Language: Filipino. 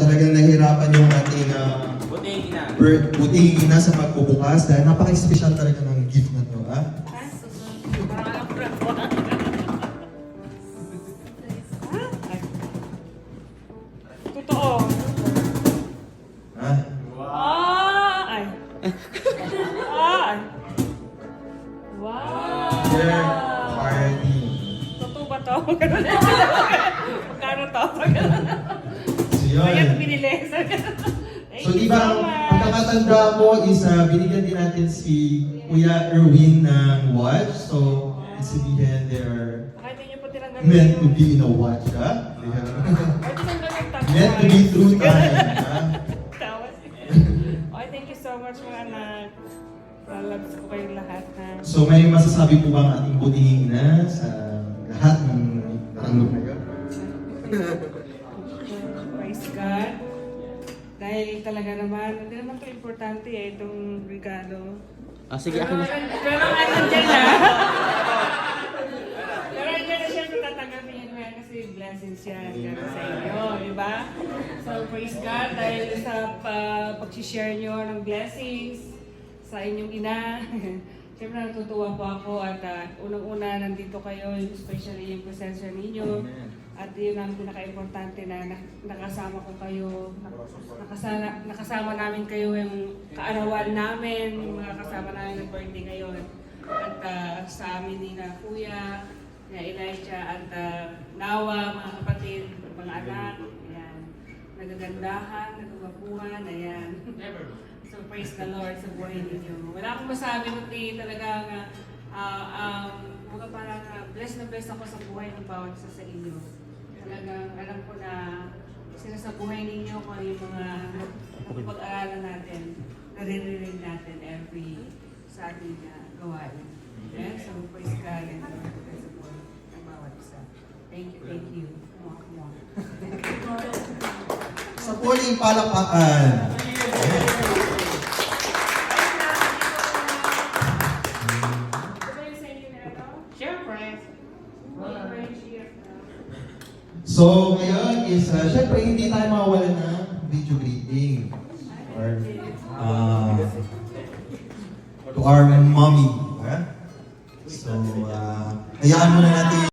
Talagang nahirapan yung ating buting ina sa pagbubukas dahil napaka-special talaga ng gift na to, ha? Totoo. Ha? Ay. Ay. Wow. Dear party. Totoo ba to? Magkano to? So yun. Ayan, binili. So di ba, ang pagkakatanda mo is binigyan din natin si Kuya Erwin ng watch. So, it's sabihin they're Bakit hindi niyo po tinanggal meant to be in a watch, ha? Ay, tinanggal yung tag. Meant to be through time, ha? Tawas. Okay, thank you so much mga anak. Loves ko kayong lahat na. So, may masasabi po ba ang ating butihing ina sa lahat ng natanggap na yun? Praise God. Dahil talaga naman, hindi naman ito importante itong regalo. Sige, akin na. Pero andyan na. Pero andyan na siya kung tatanggapin mo yan kasi blessings yan sa inyo, di ba? So praise God dahil sa pag-share nyo ng blessings sa inyong ina. Siyempre natutuwa po ako at unang-una nandito kayo, especially yung presensya ninyo. At yun ang pinaka-importante na nakasama ko kayo, nakasama namin kayo yung kaarawan namin, yung mga kasama namin ng birthday ngayon. At sa amin ni na Kuya, na Elijah, at Nawa, mga kapatid, mga anak, ayan, nagagandahan, nagbabuhan, ayan. So praise the Lord sa buhay ninyo. Wala akong masabi kundi talagang parang blessed na blessed ako sa buhay ng bawat isa sa inyo. Talagang alam ko na sila sa buhay ninyo kung ano yung mga pag-aaralan natin, naririnig natin every sa ating gawain. Okay? So, praise God and Lord sa buhay ng bawat isa. Thank you, thank you. Sa puling palakpakan. So, ngayon is, syempre, hindi tayo mawala ng video greeting. Or, to our